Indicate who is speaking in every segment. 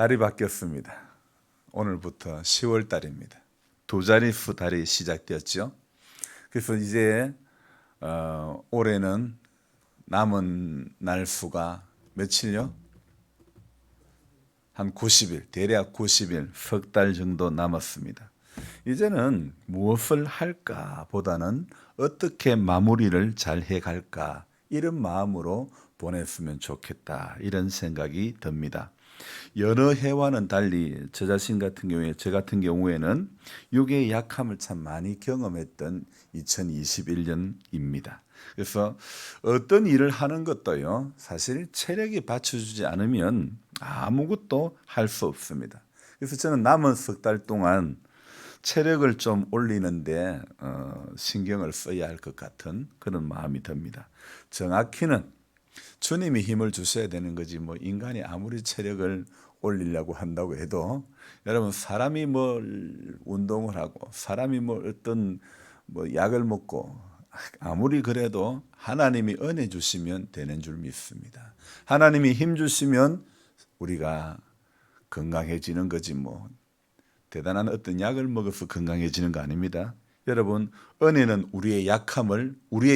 Speaker 1: 달이 바뀌었습니다. 오늘부터 10월 달입니다. 두 자릿수 달이 시작되었죠. 그래서 이제 올해는 남은 날 수가 며칠요? 한 90일, 대략 90일, 석 달 정도 남았습니다. 이제는 무엇을 할까 보다는 어떻게 마무리를 잘 해갈까, 이런 마음으로 보냈으면 좋겠다, 이런 생각이 듭니다. 여러 해와는 달리 저 같은 경우에는 육의 약함을 참 많이 경험했던 2021년입니다. 그래서 어떤 일을 하는 것도요, 사실 체력이 받쳐주지 않으면 아무것도 할 수 없습니다. 그래서 저는 남은 석 달 동안 체력을 좀 올리는데 신경을 써야 할 것 같은 그런 마음이 듭니다. 정확히는 주님이 힘을 주셔야 되는 거지, 뭐 인간이 아무리 체력을 올리려고 한다고 해도, 여러분, 사람이 뭘 운동을 하고 사람이 뭐 어떤 뭐 약을 먹고 아무리 그래도 하나님이 은혜 주시면 되는 줄 믿습니다. 하나님이 힘 주시면 우리가 건강해지는 거지, 뭐 대단한 어떤 약을 먹어서 건강해지는 거 아닙니다. 여러분, 은혜는 우리의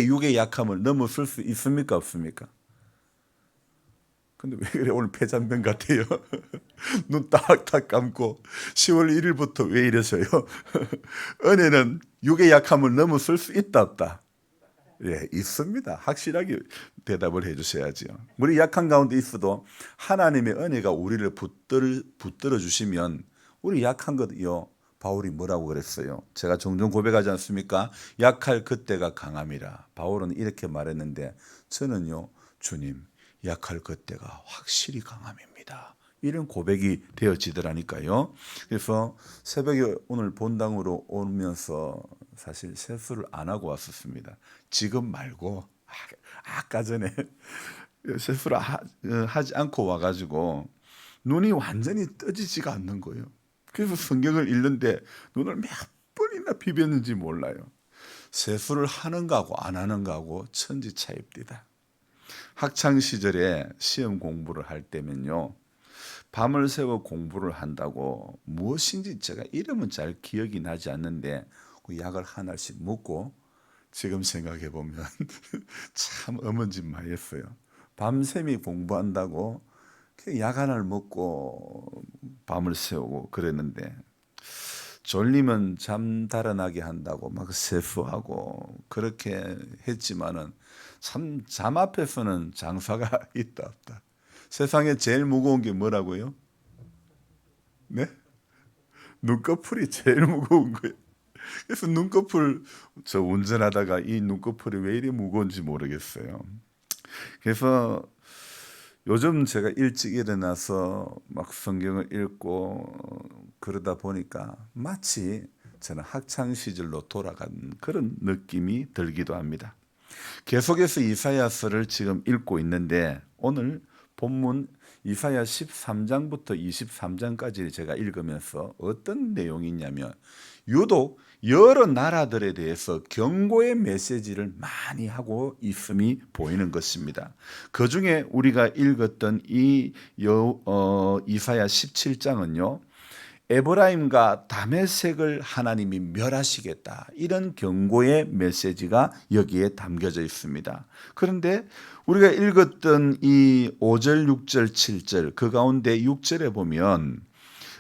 Speaker 1: 육의 약함을 넘어설 수 있습니까, 없습니까? 근데 왜 그래, 오늘 폐잔병 같아요. 눈 딱딱 감고 10월 1일부터 왜 이러셔요? 은혜는 육의 약함을 넘어설 수 있다, 없다? 예, 있습니다. 확실하게 대답을 해주셔야죠. 우리 약한 가운데 있어도 하나님의 은혜가 우리를 붙들어 주시면, 우리 약한 것요, 바울이 뭐라고 그랬어요? 제가 종종 고백하지 않습니까? 약할 그때가 강함이라. 바울은 이렇게 말했는데, 저는요, 주님, 약할 그때가 확실히 강함입니다, 이런 고백이 되어지더라니까요. 그래서 새벽에 오늘 본당으로 오면서 사실 세수를 안 하고 왔었습니다. 지금 말고 아까 전에 세수를 하지 않고 와가지고 눈이 완전히 떠지지가 않는 거예요. 그래서 성경을 읽는데 눈을 몇 번이나 비볐는지 몰라요. 세수를 하는 거하고 안 하는 거하고 천지 차이입니다. 학창 시절에 시험 공부를 할 때면요, 밤을 새워 공부를 한다고 무엇인지 제가 이름은 잘 기억이 나지 않는데 그 약을 하나씩 먹고, 지금 생각해 보면 참 어문진마였어요. 밤샘이 공부한다고 약 하나를 먹고 밤을 새우고 그랬는데, 졸리면 잠 달아나게 한다고 막 세수하고 그렇게 했지만은, 참 잠 앞에서는 장사가 있다 없다. 세상에 제일 무거운 게 뭐라고요? 네? 눈꺼풀이 제일 무거운 거예요. 그래서 눈꺼풀, 저 운전하다가 이 눈꺼풀이 왜 이리 무거운지 모르겠어요. 그래서 요즘 제가 일찍 일어나서 막 성경을 읽고 그러다 보니까 마치 저는 학창 시절로 돌아간 그런 느낌이 들기도 합니다. 계속해서 이사야서를 지금 읽고 있는데, 오늘 본문 이사야 13장부터 23장까지 제가 읽으면서 어떤 내용이 있냐면, 유독 여러 나라들에 대해서 경고의 메시지를 많이 하고 있음이 보이는 것입니다. 그 중에 우리가 읽었던 이사야 17장은요, 에브라임과 다메섹을 하나님이 멸하시겠다, 이런 경고의 메시지가 여기에 담겨져 있습니다. 그런데 우리가 읽었던 이 5절, 6절, 7절, 그 가운데 6절에 보면,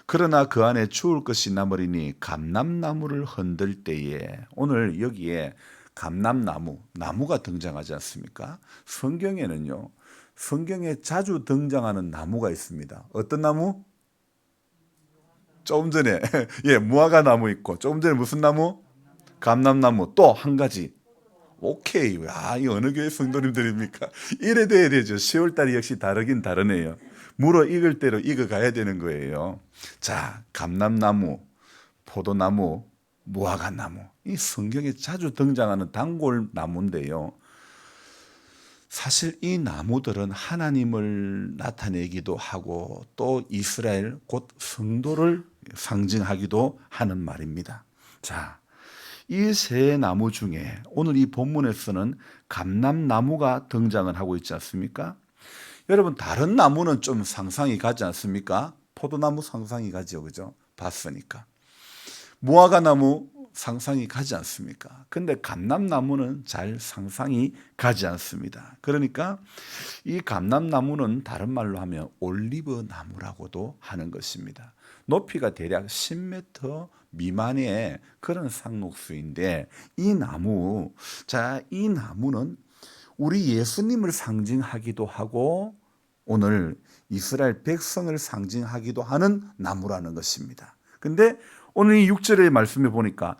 Speaker 1: 그러나 그 안에 추울 것이 남으리니 감람나무를 흔들 때에, 오늘 여기에 감람나무, 나무가 등장하지 않습니까? 성경에는요, 성경에 자주 등장하는 나무가 있습니다. 어떤 나무? 조금 전에 무화과 나무 있고, 조금 전에 무슨 나무? 감람나무. 또 한 가지. 오케이. 이 어느 교회 성도님들입니까? 이래 돼야 되죠. 10월달이 역시 다르긴 다르네요. 물어 익을 대로 익어 가야 되는 거예요. 자, 감람나무, 포도나무, 무화과나무, 이 성경에 자주 등장하는 단골나무인데요, 사실 이 나무들은 하나님을 나타내기도 하고 또 이스라엘, 곧 성도를 상징하기도 하는 말입니다. 자, 이 세 나무 중에 오늘 이 본문에서는 감람나무가 등장을 하고 있지 않습니까? 여러분, 다른 나무는 좀 상상이 가지 않습니까? 포도나무 상상이 가죠, 그죠? 봤으니까. 무화과나무 상상이 가지 않습니까? 근데 감람나무는 잘 상상이 가지 않습니다. 그러니까 이 감람나무는 다른 말로 하면 올리브 나무라고도 하는 것입니다. 높이가 대략 10m 미만의 그런 상록수인데 이 나무, 자, 이 나무는 우리 예수님을 상징하기도 하고 오늘 이스라엘 백성을 상징하기도 하는 나무라는 것입니다. 근데 오늘 이 6절의 말씀에 보니까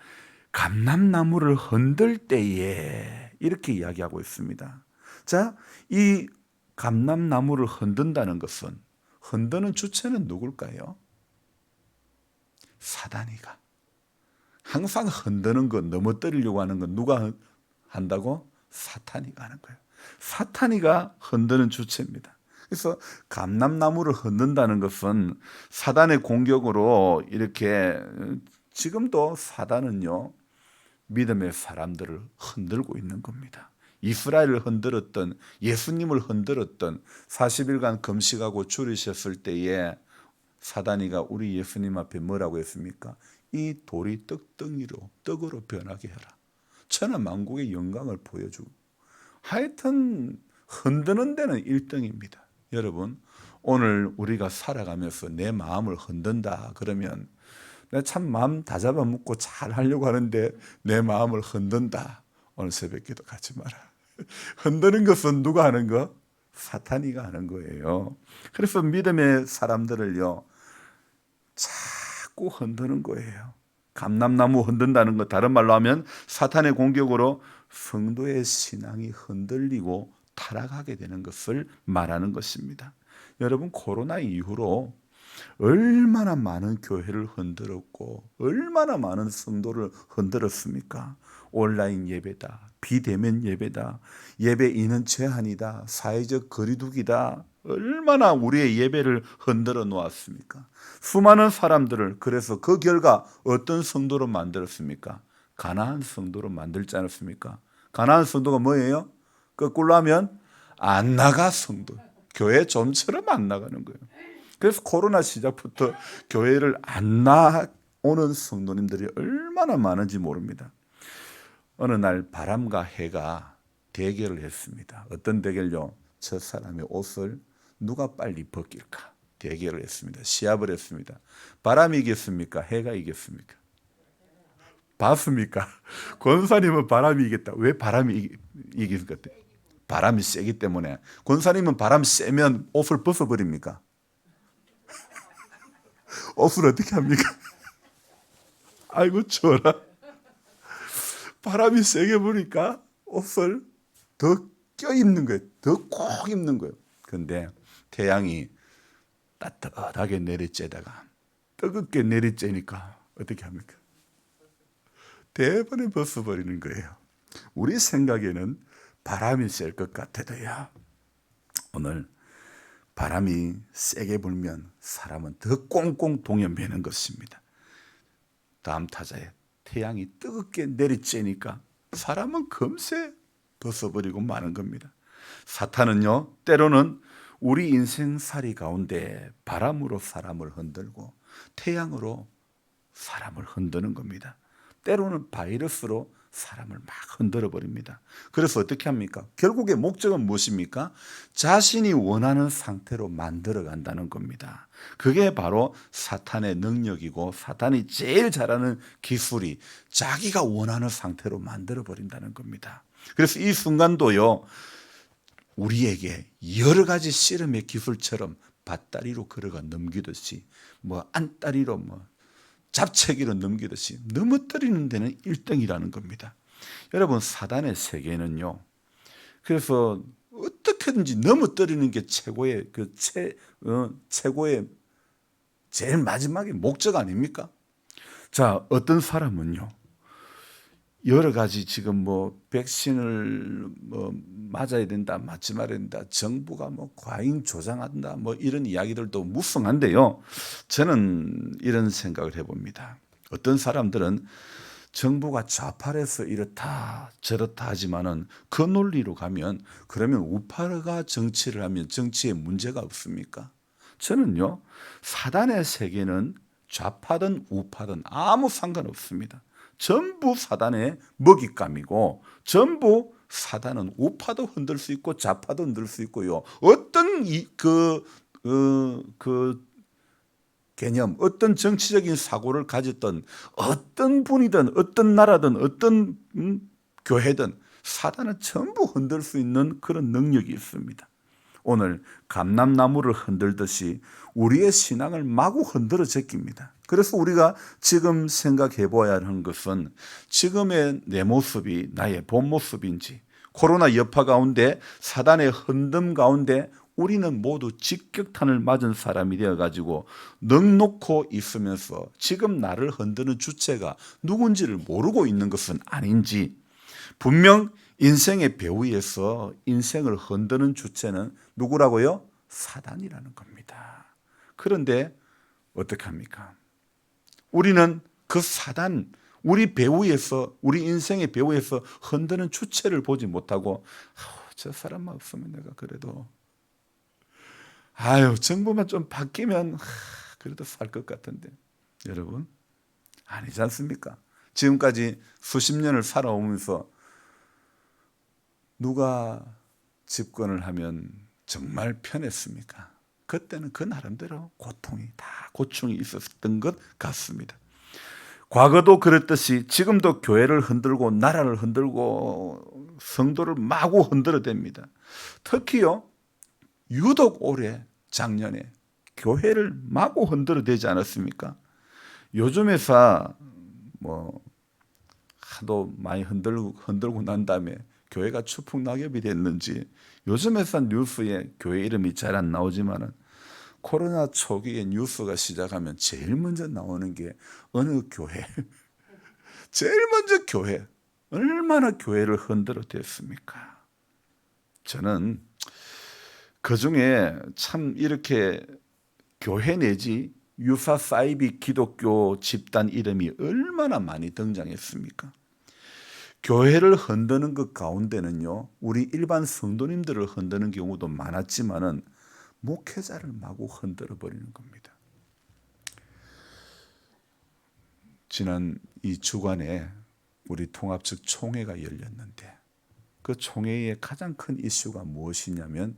Speaker 1: 감람나무를 흔들 때에 이렇게 이야기하고 있습니다. 자, 이 감람나무를 흔든다는 것은 흔드는 주체는 누굴까요? 사단이가. 항상 흔드는 것, 넘어뜨리려고 하는 건 누가 한다고? 사탄이가 하는 거예요. 사탄이가 흔드는 주체입니다. 그래서 감람나무를 흔든다는 것은 사단의 공격으로 이렇게 지금도 사단은요 믿음의 사람들을 흔들고 있는 겁니다. 이스라엘을 흔들었던 예수님을 흔들었던 40일간 금식하고 줄이셨을 때에 사단이가 우리 예수님 앞에 뭐라고 했습니까? 이 돌이 떡으로 변하게 해라. 천하만국의 영광을 보여주고 하여튼 흔드는 데는 1등입니다. 여러분 오늘 우리가 살아가면서 내 마음을 흔든다 그러면 내가 참 마음 다 잡아먹고 잘 하려고 하는데 내 마음을 흔든다. 오늘 새벽기도 가지 마라. 흔드는 것은 누가 하는 거? 사탄이가 하는 거예요. 그래서 믿음의 사람들을요 자꾸 흔드는 거예요. 감람나무 흔든다는 것 다른 말로 하면 사탄의 공격으로 성도의 신앙이 흔들리고 타락하게 되는 것을 말하는 것입니다. 여러분 코로나 이후로 얼마나 많은 교회를 흔들었고 얼마나 많은 성도를 흔들었습니까? 온라인 예배다, 비대면 예배다, 예배 인원 제한이다, 사회적 거리두기다, 얼마나 우리의 예배를 흔들어 놓았습니까? 수많은 사람들을 그래서 그 결과 어떤 성도로 만들었습니까? 가난한 성도로 만들지 않았습니까? 가난한 성도가 뭐예요? 거꾸로 하면 안 나가 성도. 교회 좀처럼 안 나가는 거예요. 그래서 코로나 시작부터 교회를 안 나오는 성도님들이 얼마나 많은지 모릅니다. 어느 날 바람과 해가 대결을 했습니다. 어떤 대결요? 저 사람의 옷을 누가 빨리 벗길까? 대결을 했습니다. 시합을 했습니다. 바람이 이겼습니까? 해가 이겼습니까? 봤습니까? 권사님은 바람이 이겼다. 왜 바람이 이길 것 같아요? 바람이 세기 때문에. 권사님은 바람 세면 옷을 벗어버립니까? 옷을 어떻게 합니까? 아이고 좋아라. 바람이 세게 부니까 옷을 더 껴입는 거예요. 더 꼭 입는 거예요. 그런데 태양이 따뜻하게 내리쬐다가 뜨겁게 내리쬐니까 어떻게 합니까? 대번에 벗어버리는 거예요. 우리 생각에는 바람이 셀 것 같아도요. 오늘 바람이 세게 불면 사람은 더 꽁꽁 동여매는 것입니다. 다음 타자에 태양이 뜨겁게 내리쬐니까 사람은 금세 벗어버리고 마는 겁니다. 사탄은요 때로는 우리 인생살이 가운데 바람으로 사람을 흔들고 태양으로 사람을 흔드는 겁니다. 때로는 바이러스로 사람을 막 흔들어 버립니다. 그래서 어떻게 합니까? 결국의 목적은 무엇입니까? 자신이 원하는 상태로 만들어 간다는 겁니다. 그게 바로 사탄의 능력이고 사탄이 제일 잘하는 기술이 자기가 원하는 상태로 만들어 버린다는 겁니다. 그래서 이 순간도요 우리에게 여러 가지 씨름의 기술처럼 밭다리로 걸어가 넘기듯이 뭐 안다리로 뭐 잡채기로 넘기듯이 넘어뜨리는 데는 1등이라는 겁니다. 여러분 사단의 세계는요. 그래서 어떻게든지 넘어뜨리는 게 최고의 최고의 제일 마지막의 목적 아닙니까? 자, 어떤 사람은요. 여러 가지 지금 뭐 백신을 뭐 맞아야 된다, 맞지 말아야 된다, 정부가 뭐 과잉 조장한다, 뭐 이런 이야기들도 무성한데요. 저는 이런 생각을 해봅니다. 어떤 사람들은 정부가 좌파라서 이렇다 저렇다 하지만은 그 논리로 가면 그러면 우파가 정치를 하면 정치에 문제가 없습니까? 저는요, 사단의 세계는 좌파든 우파든 아무 상관없습니다. 전부 사단의 먹잇감이고, 전부 사단은 우파도 흔들 수 있고 좌파도 흔들 수 있고요. 어떤 그 개념, 어떤 정치적인 사고를 가졌던 어떤 분이든 어떤 나라든 어떤 교회든 사단은 전부 흔들 수 있는 그런 능력이 있습니다. 오늘 감람나무를 흔들듯이 우리의 신앙을 마구 흔들어 제낍니다. 그래서 우리가 지금 생각해 보아야 하는 것은 지금의 내 모습이 나의 본 모습인지, 코로나 여파 가운데 사단의 흔듦 가운데 우리는 모두 직격탄을 맞은 사람이 되어가지고 넉놓고 있으면서 지금 나를 흔드는 주체가 누군지를 모르고 있는 것은 아닌지, 분명 인생의 배후에서 인생을 흔드는 주체는 누구라고요? 사단이라는 겁니다. 그런데 어떻게 합니까? 우리는 그 사단, 우리 배후에서, 우리 인생의 배후에서 흔드는 주체를 보지 못하고, 저 사람만 없으면 내가 그래도, 정부만 좀 바뀌면 그래도 살 것 같은데. 여러분, 아니지 않습니까? 지금까지 수십 년을 살아오면서 누가 집권을 하면 정말 편했습니까? 그때는 그 나름대로 고충이 있었던 것 같습니다. 과거도 그랬듯이 지금도 교회를 흔들고 나라를 흔들고 성도를 마구 흔들어댑니다. 특히요, 유독 올해 작년에 교회를 마구 흔들어대지 않았습니까? 요즘 회사 하도 많이 흔들고 난 다음에 교회가 추풍낙엽이 됐는지 요즘 회사 뉴스에 교회 이름이 잘 안 나오지만은 코로나 초기에 뉴스가 시작하면 제일 먼저 나오는 게 어느 교회, 제일 먼저 교회, 얼마나 교회를 흔들어 댔습니까? 저는 그 중에 참 이렇게 교회 내지 유사 사이비 기독교 집단 이름이 얼마나 많이 등장했습니까? 교회를 흔드는 것 가운데는요, 우리 일반 성도님들을 흔드는 경우도 많았지만은 목회자를 마구 흔들어 버리는 겁니다. 지난 이 주간에 우리 통합측 총회가 열렸는데 그 총회의 가장 큰 이슈가 무엇이냐면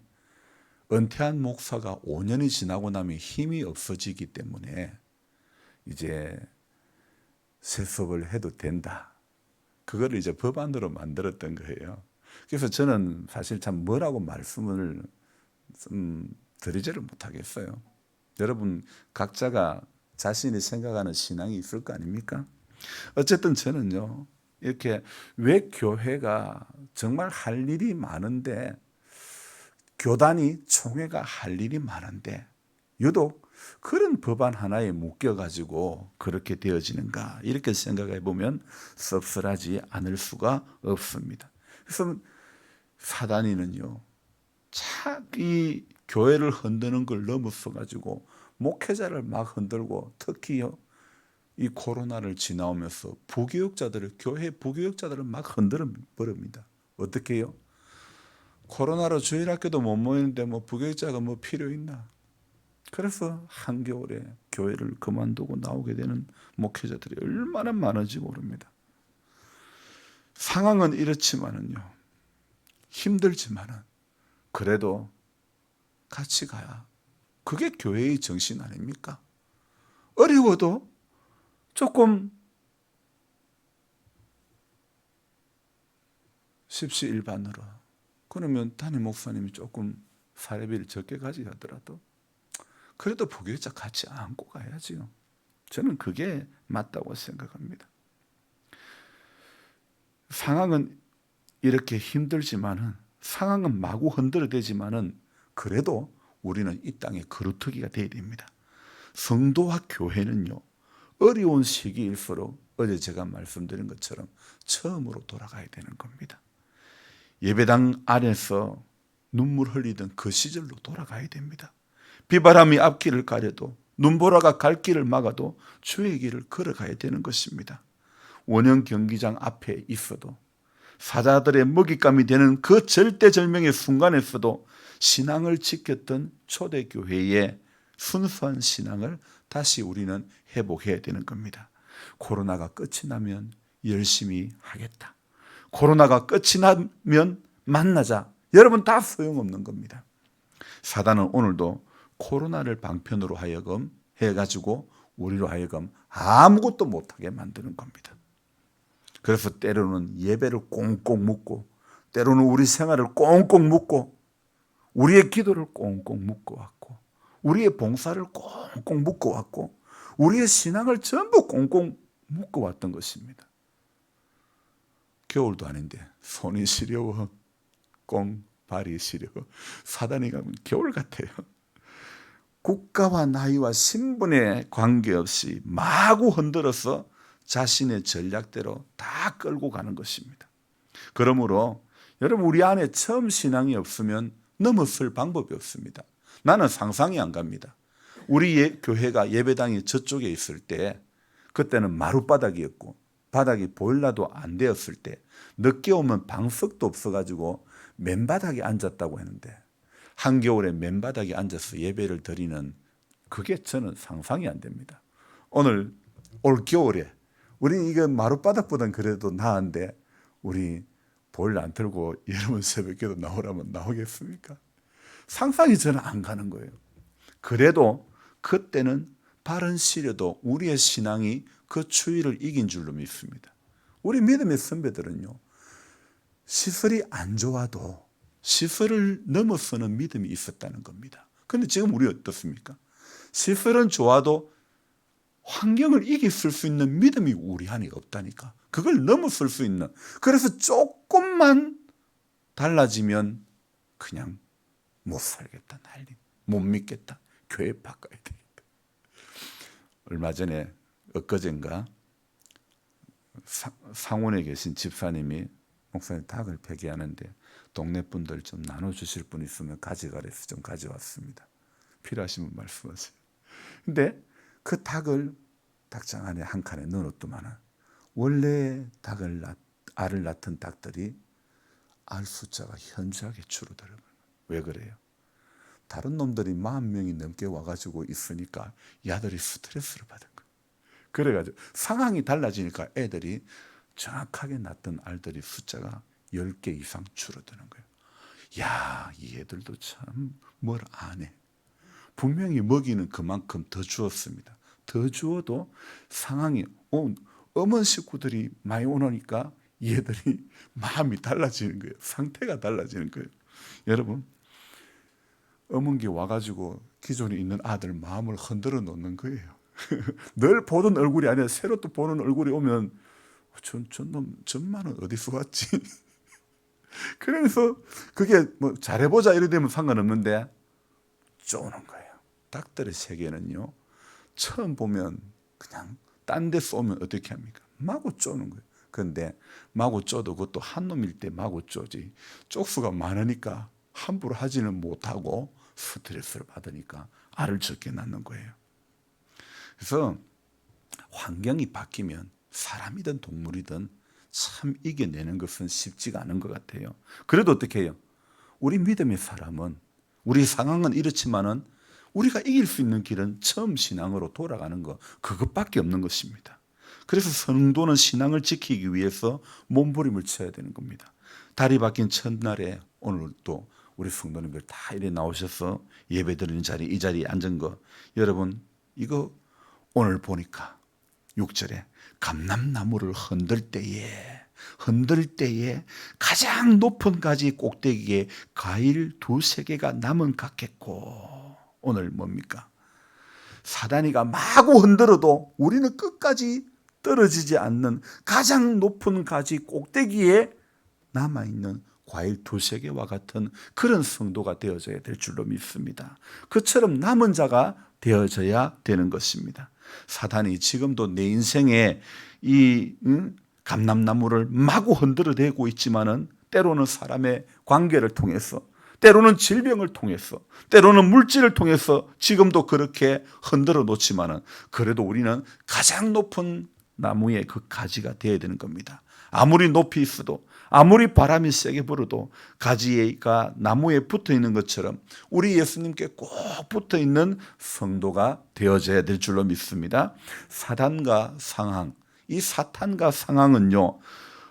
Speaker 1: 은퇴한 목사가 5년이 지나고 나면 힘이 없어지기 때문에 이제 세습을 해도 된다. 그거를 이제 법안으로 만들었던 거예요. 그래서 저는 사실 참 뭐라고 말씀을 드리지를 못하겠어요. 여러분 각자가 자신이 생각하는 신앙이 있을 거 아닙니까? 어쨌든 저는요, 이렇게 왜 교회가 정말 할 일이 많은데, 교단이 총회가 할 일이 많은데 유독 그런 법안 하나에 묶여가지고 그렇게 되어지는가, 이렇게 생각해 보면 씁쓸하지 않을 수가 없습니다. 그래서 사단이는요, 이 교회를 흔드는 걸 넘어서 가지고 목회자를 막 흔들고, 특히요 이 코로나를 지나오면서 교회 부교육자들을 막 흔들어 버립니다. 어떻게 해요? 코로나로 주일학교도 못 모이는데 부교육자가 필요 있나? 그래서 한겨울에 교회를 그만두고 나오게 되는 목회자들이 얼마나 많은지 모릅니다. 상황은 이렇지만은요, 힘들지만은 그래도 같이 가야 그게 교회의 정신 아닙니까? 어려워도 조금 십시일반으로, 그러면 담임 목사님이 조금 사례비를 적게 가져가더라도 그래도 부교육자 같이 안고 가야지요. 저는 그게 맞다고 생각합니다. 상황은 이렇게 힘들지만은, 상황은 마구 흔들어대지만은 그래도 우리는 이 땅의 거루터기가 되어야 됩니다. 성도와 교회는요, 어려운 시기일수록 어제 제가 말씀드린 것처럼 처음으로 돌아가야 되는 겁니다. 예배당 안에서 눈물 흘리던 그 시절로 돌아가야 됩니다. 비바람이 앞길을 가려도, 눈보라가 갈 길을 막아도 주의 길을 걸어가야 되는 것입니다. 원형 경기장 앞에 있어도, 사자들의 먹잇감이 되는 그 절대절명의 순간에서도 신앙을 지켰던 초대교회의 순수한 신앙을 다시 우리는 회복해야 되는 겁니다. 코로나가 끝이 나면 열심히 하겠다. 코로나가 끝이 나면 만나자. 여러분 다 소용없는 겁니다. 사단은 오늘도 코로나를 방편으로 하여금 해가지고 우리로 하여금 아무것도 못하게 만드는 겁니다. 그래서 때로는 예배를 꽁꽁 묶고, 때로는 우리 생활을 꽁꽁 묶고, 우리의 기도를 꽁꽁 묶어왔고, 우리의 봉사를 꽁꽁 묶어왔고, 우리의 신앙을 전부 꽁꽁 묶어왔던 것입니다. 겨울도 아닌데 손이 시려워, 발이 시려워. 사단이 가면 겨울 같아요. 국가와 나이와 신분에 관계없이 마구 흔들어서 자신의 전략대로 다 끌고 가는 것입니다. 그러므로 여러분, 우리 안에 처음 신앙이 없으면 넘어설 방법이 없습니다. 나는 상상이 안 갑니다. 우리 교회가 예배당이 저쪽에 있을 때, 그때는 마룻바닥이었고 바닥이 보일러도 안 되었을 때, 늦게 오면 방석도 없어가지고 맨바닥에 앉았다고 했는데, 한겨울에 맨바닥에 앉아서 예배를 드리는, 그게 저는 상상이 안 됩니다. 올 겨울에 우리 이거 마룻바닥보다는 그래도 나은데, 우리 보일러 안 틀고 여러분 새벽에도 나오라면 나오겠습니까? 상상이 저는 안 가는 거예요. 그래도 그때는 발은 시려도 우리의 신앙이 그 추위를 이긴 줄로 믿습니다. 우리 믿음의 선배들은요, 시설이 안 좋아도 시설을 넘어서는 믿음이 있었다는 겁니다. 그런데 지금 우리 어떻습니까? 시설은 좋아도 환경을 이겼을 수 있는 믿음이 우리 안에 없다니까. 그걸 넘어설 수 있는. 그래서 조금만 달라지면 그냥 못 살겠다, 난리. 못 믿겠다. 교회 바꿔야 되겠다. 얼마 전에 엊그젠가 상원에 계신 집사님이, 목사님 닭을 폐기하는데 동네 분들 좀 나눠주실 분 있으면 가져가래서 좀 가져왔습니다. 필요하시면 말씀하세요. 근데 그 닭장 안에 한 칸에 넣어놓더만은, 원래 알을 낳던 닭들이 알 숫자가 현저하게 줄어들어요. 왜 그래요? 다른 놈들이 40명이 넘게 와가지고 있으니까 야들이 스트레스를 받은 거예요. 그래가지고 상황이 달라지니까 애들이 정확하게 낳던 알들이 숫자가 10개 이상 줄어드는 거예요. 야, 이 애들도 참 뭘 안 해. 분명히 먹이는 그만큼 더 주었습니다. 더 주어도 상황이, 어머니 식구들이 많이 오니까 얘들이 마음이 달라지는 거예요. 상태가 달라지는 거예요. 여러분, 어머니 와가지고 기존에 있는 아들 마음을 흔들어 놓는 거예요. 늘 보던 얼굴이 아니라 새로 또 보는 얼굴이 오면, 저놈 전만은 어디서 왔지? 그래서 그게 뭐 잘해보자 이래 되면 상관없는데 쪼는 거예요. 닭들의 세계는요, 처음 보면 그냥 딴 데서 오면 어떻게 합니까? 마구 쪼는 거예요. 그런데 마구 쪼도 그것도 한 놈일 때 마구 쪼지, 쪽수가 많으니까 함부로 하지는 못하고 스트레스를 받으니까 알을 적게 낳는 거예요. 그래서 환경이 바뀌면 사람이든 동물이든 참 이겨내는 것은 쉽지가 않은 것 같아요. 그래도 어떻게 해요? 우리 믿음의 사람은, 우리 상황은 이렇지만은 우리가 이길 수 있는 길은 처음 신앙으로 돌아가는 것, 그것밖에 없는 것입니다. 그래서 성도는 신앙을 지키기 위해서 몸부림을 쳐야 되는 겁니다. 달이 바뀐 첫날에 오늘 또 우리 성도님들 다 이래 나오셔서 예배드리는 자리, 이 자리에 앉은 거, 여러분 이거 오늘 보니까 6절에 감람나무를 흔들 때에 가장 높은 가지 꼭대기에 과일 2-3개가 남은 같겠고, 오늘 뭡니까? 사단이가 마구 흔들어도 우리는 끝까지 떨어지지 않는 가장 높은 가지 꼭대기에 남아있는 과일 2-3개와 같은 그런 성도가 되어져야 될 줄로 믿습니다. 그처럼 남은 자가 되어져야 되는 것입니다. 사단이 지금도 내 인생에 이 감람나무를 마구 흔들어대고 있지만은, 때로는 사람의 관계를 통해서, 때로는 질병을 통해서, 때로는 물질을 통해서 지금도 그렇게 흔들어 놓지만은, 그래도 우리는 가장 높은 나무의 그 가지가 되어야 되는 겁니다. 아무리 높이 있어도, 아무리 바람이 세게 불어도 가지가 나무에 붙어 있는 것처럼 우리 예수님께 꼭 붙어 있는 성도가 되어져야 될 줄로 믿습니다. 사단과 상황, 이 사탄과 상황은요,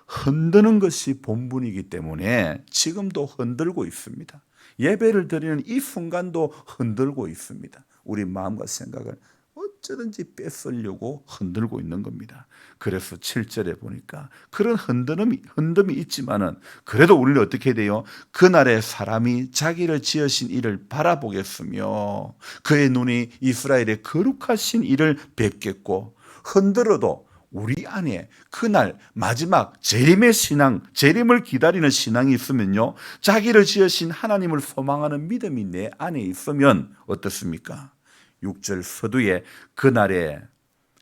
Speaker 1: 흔드는 것이 본분이기 때문에 지금도 흔들고 있습니다. 예배를 드리는 이 순간도 흔들고 있습니다. 우리 마음과 생각을 어쩌든지 뺏으려고 흔들고 있는 겁니다. 그래서 7절에 보니까 그런 흔듦이 있지만은 그래도 우리는 어떻게 돼요? 그날에 사람이 자기를 지으신 이를 바라보겠으며 그의 눈이 이스라엘의 거룩하신 이를 뵙겠고 흔들어도 우리 안에 그날 마지막 재림의 신앙, 재림을 기다리는 신앙이 있으면요, 자기를 지으신 하나님을 소망하는 믿음이 내 안에 있으면 어떻습니까? 6절 서두에 그날에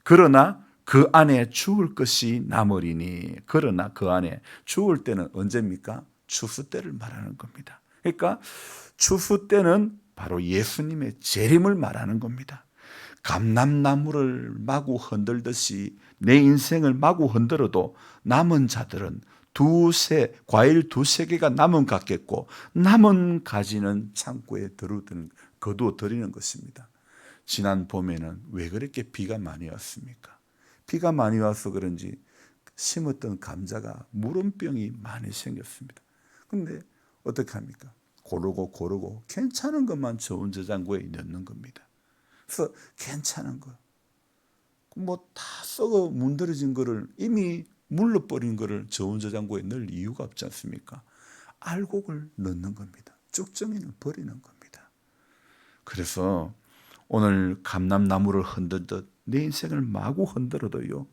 Speaker 1: 그러나 그 안에 죽을 것이 남으리니, 그러나 그 안에 죽을 때는 언제입니까? 추수 때를 말하는 겁니다. 그러니까 추수 때는 바로 예수님의 재림을 말하는 겁니다. 감람나무를 마구 흔들듯이 내 인생을 마구 흔들어도 남은 자들은 과일 두세 개가 남은 것 같겠고 남은 가지는 창고에 거두어드리는 것입니다. 지난 봄에는 왜 그렇게 비가 많이 왔습니까? 비가 많이 와서 그런지 심었던 감자가 무름병이 많이 생겼습니다. 그런데 어떻게 합니까? 고르고 괜찮은 것만 좋은 저장고에 넣는 겁니다. 그래서 괜찮은 거, 뭐 다 썩어 문드러진 거를, 이미 물러버린 거를 좋은 저장고에 넣을 이유가 없지 않습니까? 알곡을 넣는 겁니다. 쭉정이는 버리는 겁니다. 그래서 오늘 감람나무를 흔들듯 내 인생을 마구 흔들어도요,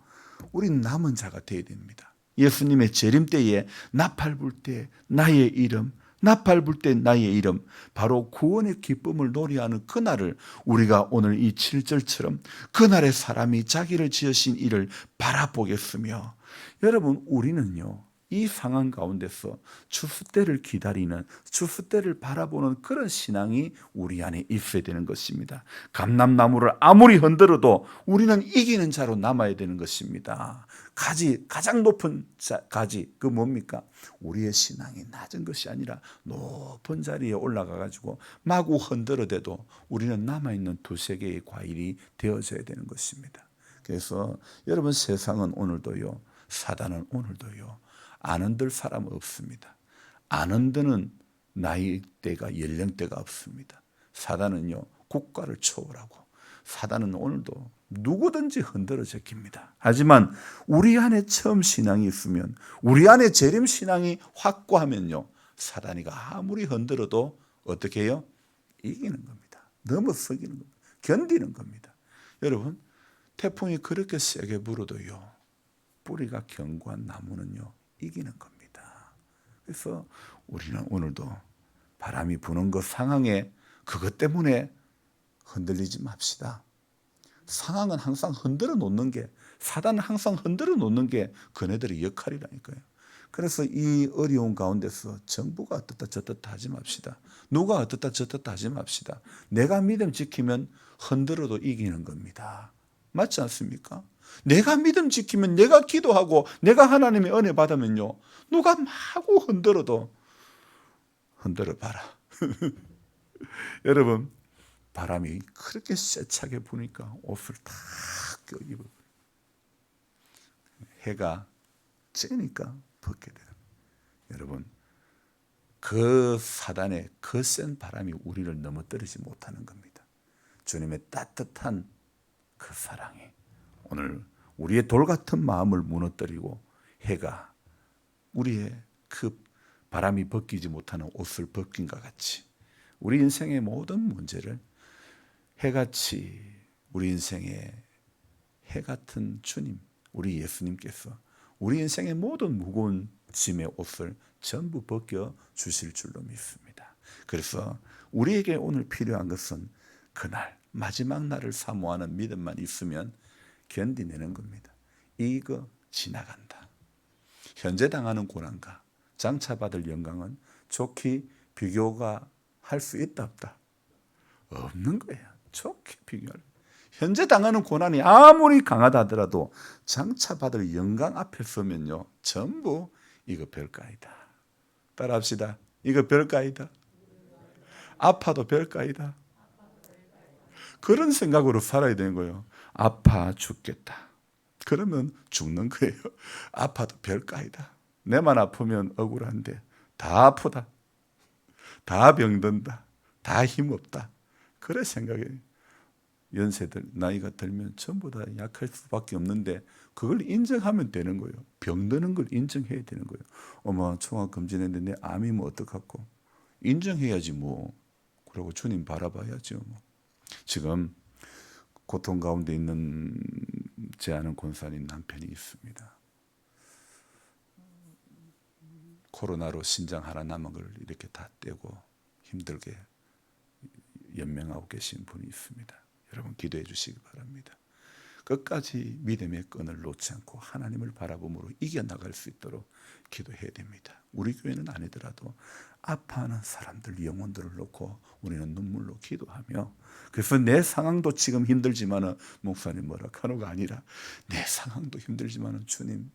Speaker 1: 우린 남은 자가 되어야 됩니다. 예수님의 재림 때에 나팔 불 때 나의 이름, 나팔 불 때 나의 이름, 바로 구원의 기쁨을 노래하는 그날을 우리가 오늘 이 7절처럼 그날의 사람이 자기를 지으신 이를 바라보겠으며, 여러분 우리는요, 이 상황 가운데서 추수 때를 기다리는, 추수 때를 바라보는 그런 신앙이 우리 안에 있어야 되는 것입니다. 감람나무를 아무리 흔들어도 우리는 이기는 자로 남아야 되는 것입니다. 가장 높은 가지, 그 뭡니까? 우리의 신앙이 낮은 것이 아니라 높은 자리에 올라가 가지고 마구 흔들어대도 우리는 남아있는 두세 개의 과일이 되어져야 되는 것입니다. 그래서 여러분, 세상은 오늘도요, 사단은 오늘도요, 안 흔들 사람 없습니다. 안 흔드는 나이대가, 연령대가 없습니다. 사단은요, 국가를 초월하고 사단은 오늘도 누구든지 흔들어 제낍니다. 하지만 우리 안에 처음 신앙이 있으면, 우리 안에 재림 신앙이 확고하면요, 사단이가 아무리 흔들어도 어떻게 해요? 이기는 겁니다. 넘어서기는 겁니다. 견디는 겁니다. 여러분, 태풍이 그렇게 세게 불어도요, 뿌리가 견고한 나무는요, 이기는 겁니다. 그래서 우리는 오늘도 바람이 부는 것, 상황에 그것 때문에 흔들리지 맙시다. 상황은 항상 흔들어 놓는 게, 사단은 항상 흔들어 놓는 게 그네들의 역할이라니까요. 그래서 이 어려운 가운데서 정부가 어떻다 저떻다 하지 맙시다. 누가 어떻다 저떻다 하지 맙시다. 내가 믿음 지키면 흔들어도 이기는 겁니다. 맞지 않습니까? 내가 믿음 지키면, 내가 기도하고 내가 하나님의 은혜 받으면요, 누가 마구 흔들어도 흔들어 봐라. 여러분, 바람이 그렇게 세차게 부니까 옷을 탁 껴입어, 해가 쬐니까 벗게 돼요. 여러분, 그 사단의 그 센 바람이 우리를 넘어뜨리지 못하는 겁니다. 주님의 따뜻한 그 사랑이 오늘 우리의 돌 같은 마음을 무너뜨리고, 해가 우리의 그 바람이 벗기지 못하는 옷을 벗긴 것 같이 우리 인생의 모든 문제를 해같이, 우리 인생의 해 같은 주님, 우리 예수님께서 우리 인생의 모든 무거운 짐의 옷을 전부 벗겨 주실 줄로 믿습니다. 그래서 우리에게 오늘 필요한 것은 그날 마지막 날을 사모하는 믿음만 있으면 견디내는 겁니다. 이거 지나간다. 현재 당하는 고난과 장차받을 영광은 좋게 비교가 할 수 있다 없다? 없는 거예요. 좋게 비교할. 현재 당하는 고난이 아무리 강하다 하더라도 장차받을 영광 앞에 서면요, 전부 이거 별거 아니다. 따라합시다. 이거 별거 아니다. 아파도 별거 아니다. 그런 생각으로 살아야 되는 거예요. 아파 죽겠다. 그러면 죽는 거예요. 아파도 별거 아니다. 내만 아프면 억울한데 다 아프다. 다 병든다. 다 힘없다. 그래 생각해. 연세들 나이가 들면 전부 다 약할 수밖에 없는데 그걸 인정하면 되는 거예요. 병드는 걸 인정해야 되는 거예요. 어머 총합 검진했는데 내 암이면 어떡하고. 인정해야지 뭐. 그러고 주님 바라봐야죠. 뭐. 지금 고통 가운데 있는 제 아는 권사님 남편이 있습니다. 코로나로 신장 하나 남은 걸 이렇게 다 떼고 힘들게 연명하고 계신 분이 있습니다. 여러분 기도해 주시기 바랍니다. 끝까지 믿음의 끈을 놓지 않고 하나님을 바라봄으로 이겨나갈 수 있도록 기도해야 됩니다. 우리 교회는 아니더라도 아파하는 사람들, 영혼들을 놓고 우리는 눈물로 기도하며, 그래서 내 상황도 지금 힘들지만 목사님 뭐라 하노가 아니라 내 상황도 힘들지만 주님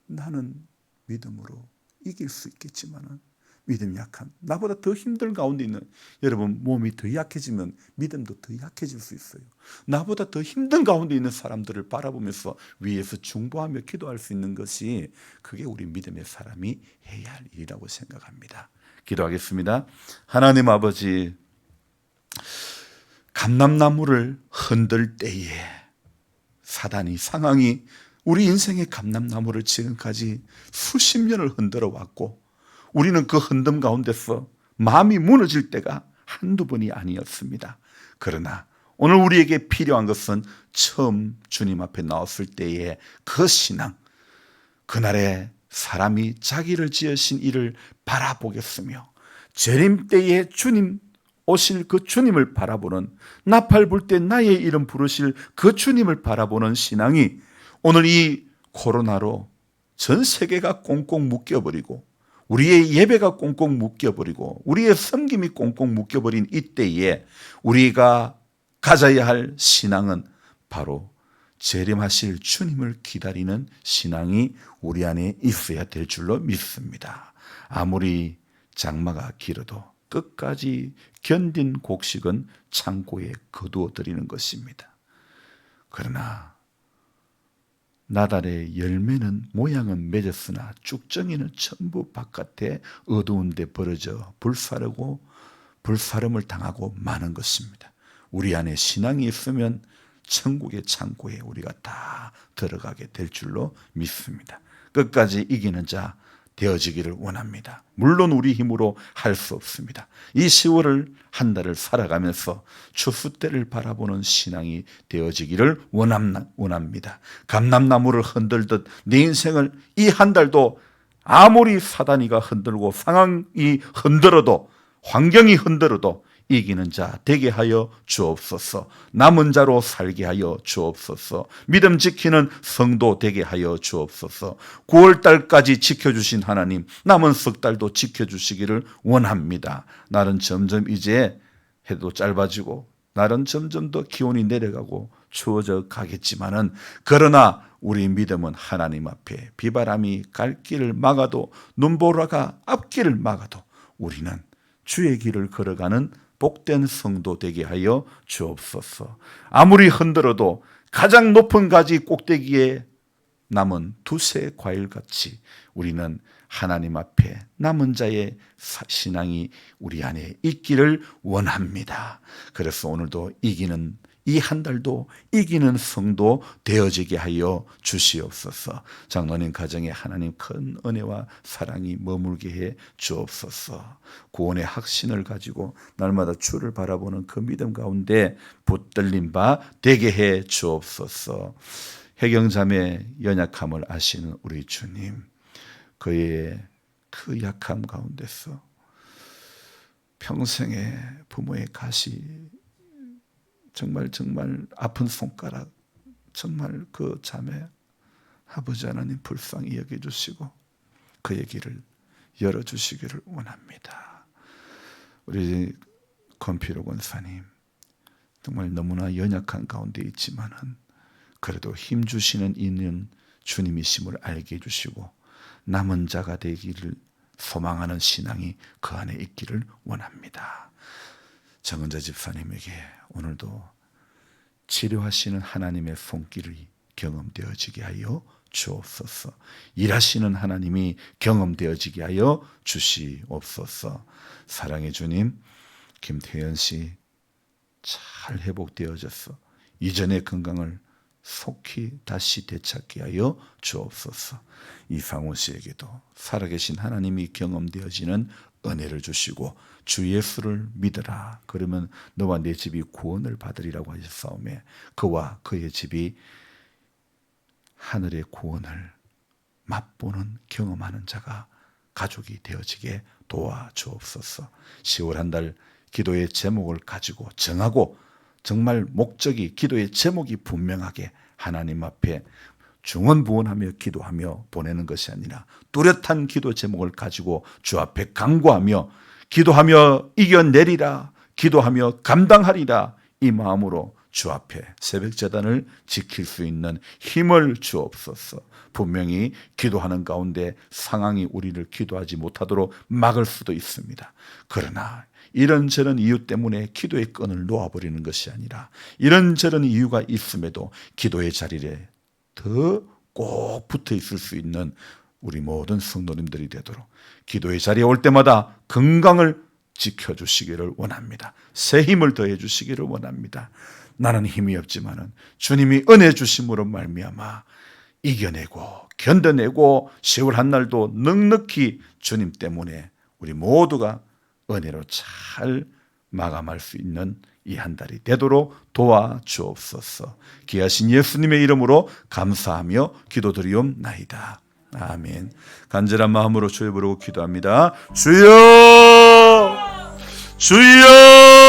Speaker 1: 나는 믿음으로 이길 수 있겠지만 믿음 약한 나보다 더 힘든 가운데 있는 여러분, 몸이 더 약해지면 믿음도 더 약해질 수 있어요. 나보다 더 힘든 가운데 있는 사람들을 바라보면서 위에서 중보하며 기도할 수 있는 것이 그게 우리 믿음의 사람이 해야 할 일이라고 생각합니다. 기도하겠습니다. 하나님 아버지, 감람나무를 흔들 때에 사단이, 상황이 우리 인생의 감람나무를 지금까지 수십 년을 흔들어 왔고 우리는 그 흔듦 가운데서 마음이 무너질 때가 한두 번이 아니었습니다. 그러나 오늘 우리에게 필요한 것은 처음 주님 앞에 나왔을 때의 그 신앙, 그날에 사람이 자기를 지으신 이를 바라보겠으며 재림 때에 주님 오실 그 주님을 바라보는, 나팔 불 때 나의 이름 부르실 그 주님을 바라보는 신앙이 오늘 이 코로나로 전 세계가 꽁꽁 묶여버리고 우리의 예배가 꽁꽁 묶여버리고 우리의 섬김이 꽁꽁 묶여버린 이때에 우리가 가져야 할 신앙은 바로 재림하실 주님을 기다리는 신앙이 우리 안에 있어야 될 줄로 믿습니다. 아무리 장마가 길어도 끝까지 견딘 곡식은 창고에 거두어 드리는 것입니다. 그러나 나달의 열매는 모양은 맺었으나 쭉정이는 전부 바깥에 어두운 데 벌어져 불사름을 당하고 마는 것입니다. 우리 안에 신앙이 있으면 천국의 창고에 우리가 다 들어가게 될 줄로 믿습니다. 끝까지 이기는 자 되어지기를 원합니다. 물론 우리 힘으로 할 수 없습니다. 이 10월을 한 달을 살아가면서 추수 때를 바라보는 신앙이 되어지기를 원합니다. 감람나무를 흔들듯 내 인생을 이 한 달도 아무리 사단이가 흔들고 상황이 흔들어도, 환경이 흔들어도 이기는 자 되게 하여 주옵소서. 남은 자로 살게 하여 주옵소서. 믿음 지키는 성도 되게 하여 주옵소서. 9월달까지 지켜주신 하나님, 남은 석 달도 지켜주시기를 원합니다. 날은 점점 이제 해도 짧아지고 날은 점점 더 기온이 내려가고 추워져 가겠지만은, 그러나 우리 믿음은 하나님 앞에 비바람이 갈 길을 막아도 눈보라가 앞길을 막아도 우리는 주의 길을 걸어가는 복된 성도 되게 하여 주옵소서. 아무리 흔들어도 가장 높은 가지 꼭대기에 남은 두세 과일같이 우리는 하나님 앞에 남은 자의 신앙이 우리 안에 있기를 원합니다. 그래서 오늘도 이기는, 이 한 달도 이기는 성도 되어지게 하여 주시옵소서. 장로님 가정에 하나님 큰 은혜와 사랑이 머물게 해 주옵소서. 구원의 확신을 가지고 날마다 주를 바라보는 그 믿음 가운데 붙들린 바 되게 해 주옵소서. 해경자매 연약함을 아시는 우리 주님, 그의 그 약함 가운데서 평생의 부모의 가시, 정말 아픈 손가락, 정말 그 자매 아버지 하나님 불쌍히 여겨주시고 그의 길을 열어주시기를 원합니다. 우리 권필호 권사님 정말 너무나 연약한 가운데 있지만은 그래도 힘주시는 이는 주님이심을 알게 해주시고 남은 자가 되기를 소망하는 신앙이 그 안에 있기를 원합니다. 정은자 집사님에게 오늘도 치료하시는 하나님의 손길이 경험되어지게 하여 주옵소서. 일하시는 하나님이 경험되어지게 하여 주시옵소서. 사랑의 주님, 김태현 씨 잘 회복되어져서 이전의 건강을 속히 다시 되찾게 하여 주옵소서. 이상호 씨에게도 살아계신 하나님이 경험되어지는 은혜를 주시고 주 예수를 믿으라. 그러면 너와 내 집이 구원을 받으리라고 하셨사오매 그와 그의 집이 하늘의 구원을 맛보는 경험하는 자가 가족이 되어지게 도와주옵소서. 10월 한 달 기도의 제목을 가지고 정하고 정말 목적이 기도의 제목이 분명하게 하나님 앞에 중언부언하며 기도하며 보내는 것이 아니라 뚜렷한 기도 제목을 가지고 주 앞에 간구하며 기도하며 이겨내리라, 기도하며 감당하리라, 이 마음으로 주 앞에 새벽제단을 지킬 수 있는 힘을 주옵소서. 분명히 기도하는 가운데 상황이 우리를 기도하지 못하도록 막을 수도 있습니다. 그러나 이런저런 이유 때문에 기도의 끈을 놓아버리는 것이 아니라 이런저런 이유가 있음에도 기도의 자리에 더 꼭 붙어 있을 수 있는 우리 모든 성도님들이 되도록 기도의 자리에 올 때마다 건강을 지켜주시기를 원합니다. 새 힘을 더해 주시기를 원합니다. 나는 힘이 없지만은 주님이 은혜 주심으로 말미암아 이겨내고 견뎌내고 10월 한 날도 넉넉히 주님 때문에 우리 모두가 은혜로 잘 마감할 수 있는 이 한 달이 되도록 도와주옵소서. 귀하신 예수님의 이름으로 감사하며 기도드리옵나이다. 아멘. 간절한 마음으로 주여 부르고 기도합니다. 주여, 주여.